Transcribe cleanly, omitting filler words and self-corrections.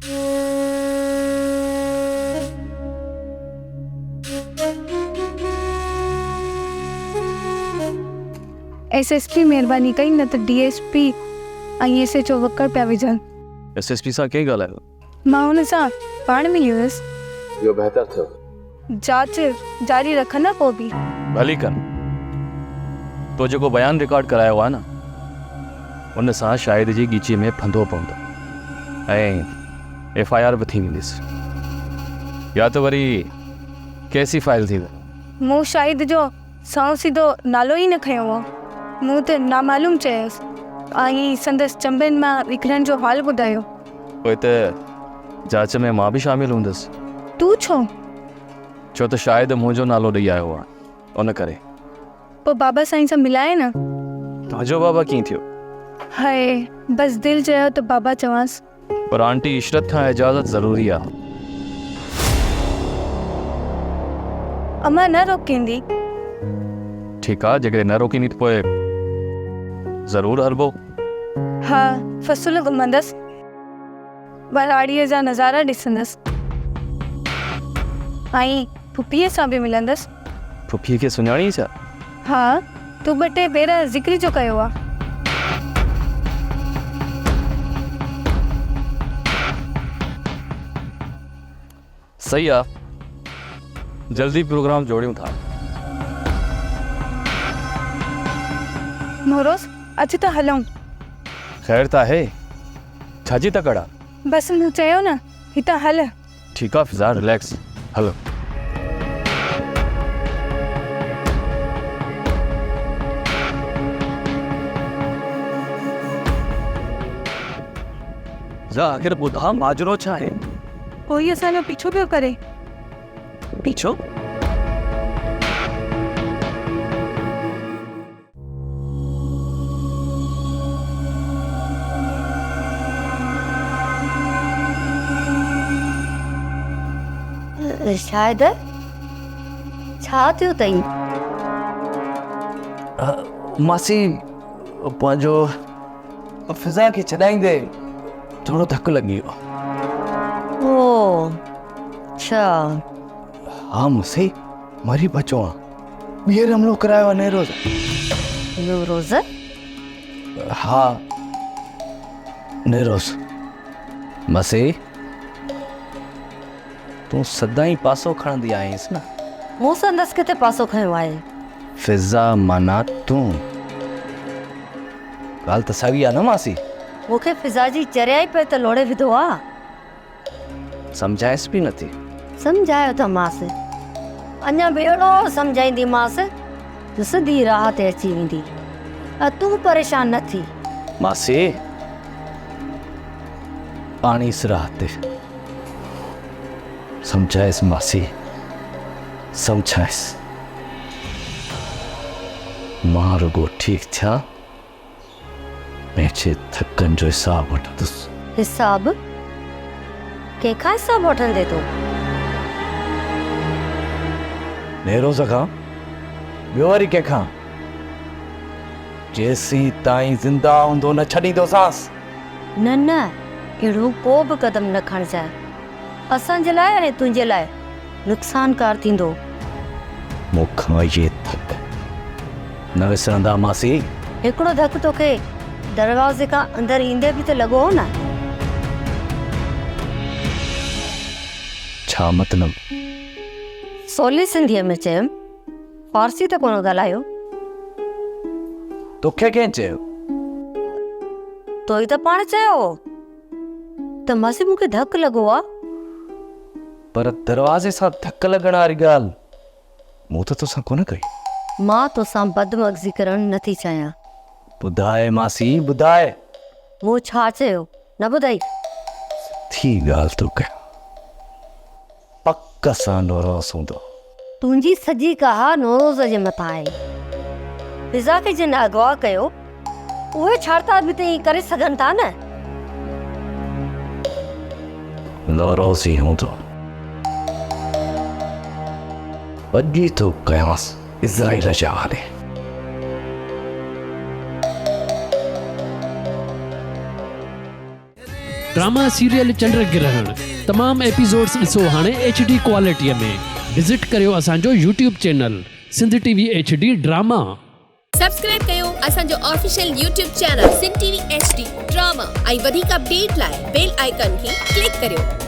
SSP महिरबानी कई न त DSP ऐं SHO वकर पिया विझनि। SSP सां कंहिं ॻाल्हायो? मां हुन सां पाण मिली हुयसि। इहो बहितर थियो। जांच जारी रखंदा पोइ बि। भली कनि। तो जेको बयानु रिकॉर्ड करायो आहे न, उन सां शाहिद जी ॻीची में फंदो पवंदो ऐं FIR बि थी वेंदसि, या त वरी केस ई फाइल थी वेंदो। मूं शाहिद जो साओ सीधो नालो ई न खयो हो। मूं त नामालूम चयसि ऐं संदसि चंबेन मां निकिरण जो हाल ॿुधायो। पोइ त जांच में मां बि शामिल हूंदसि। तूं छो? छो त शायदि मुंहिंजो नालो ॾेई आयो आहे, उन करे। पोइ बाबा साईं सां मिलाए न। तव्हांजो बाबा कीअं थियो? हाय बसि दिलि चयो त बाबा चवांसि। पर आंटी इशरत खां इजाज़त ज़रूरी आहे। अम्मा न रोकींदी। ठीकु आहे, जेकॾहिं न रोकींदी त पोइ ज़रूरु हलबो। हा, फ़सुल घुमंदसि, बराड़ीअ जा नज़ारा ॾिसंदसि ऐं पुफीअ सां बि मिलंदसि। पुफीअ खे सुञाणी छा? हा, तूं 2-3 भेरा ज़िक्र जो कयो आहे। सही आहे, जल्दी प्रोग्राम जोड़ियूं था। मोरोस अच त हलूं। ख़ैर त आहे, छाजी तकड़ आहे? बसि मूं चयो न, हितां हल। ठीकु आहे फिज़ा, रिलैक्स, हलो। आखिर ॿुधा माजरो छा आहे? कोई असांजो पीछो पियो करे। पीछो? शायद छा थियो अथई? मासी पंहिंजो फिज़ा खे छॾाईंदे थोरो धकु लॻी वियो। ओ अच्छा। हा मूंसे मरी बचो आहे। ॿीहर हमलो करायो आहे नेरोज़। नेरोज़? हा नेरोज़। मसे तूं सदाईं पासो खणंदी आहींसि न। मूं संदसि किथे पासो खयो आहे? फिज़ा माना तूं। ॻाल्हि त साॻी आहे न मासी? मूंखे फिज़ा जी चरिया ई पे त लोड़े विधो आहे। सम्झाइसि बि नथी। सम्झायो त मांसि, अञा बेड़ो सम्झाईंदीमांसि त सिधी राह ते अची वेंदी। तूं परेशान न थी। मासी पाणी राह ते सम्झाइसि मासी, सम्झाइसि। मां रुगो ठीकु थिया पंहिंजे थकनि जो हिसाब वठंदुसि। हिसाब? कंहिंखां हिसाब वठंदे तूं? नेरोज़ खां, ॿियो वरी कंहिंखां। जेसीं ताईं ज़िंदा हूंदो न छॾींदोसांसि। न न, अहिड़ो को बि क़दम न खणजांइ। असांजे लाइ ऐं तुंहिंजे लाइ नुक़सानकार थींदो। मूंखां ये थक न विसरंदा मासी। हिकिड़ो धकु तोखे दरवाज़े खां अंदरि ईंदे बि त लॻो हो न। छा मतिलब? सवली सिंधीअ में चयुमि, फारसी त कोन ॻाल्हायो। तोखे कंहिं चयो? तो ई त पाण चयो त मासी मूंखे धकु लॻो आहे। पर दरवाज़े सां धकु लॻण वारी ॻाल्हि मूं त तोसां कोन कई। मां तोसां बदमग़ज़ी करणु नथी चाहियां। ॿुधाए मासी, ॿुधाए। मूं छा चयो न ॿुधाई? थी ॻाल्हि तो कयां, पक सां नौरोज़ हूंदो। तुंहिंजी सॼी कहा नौरोज़ जे मथां आहे। फिज़ा खे जिन अगवा कयो, उहे छाड़ता बि त ईअं करे सघनि था न। नौरोज़ ई हूंदो। वॼी थो कयांसि इज़राइल जे हवाले। ड्रामा सीरियल चंड ग्रहण तमाम एपिसोड्स ॾिसो हाणे HD क्वालिटीअ में। विज़िट करियो असांजो YouTube channel Sindh TV HD drama. Subscribe कयो असांजो official YouTube channel Sindh TV HD drama ऐं वधीक अपडेट लाइ बेल आइकन खे क्लिक करियो।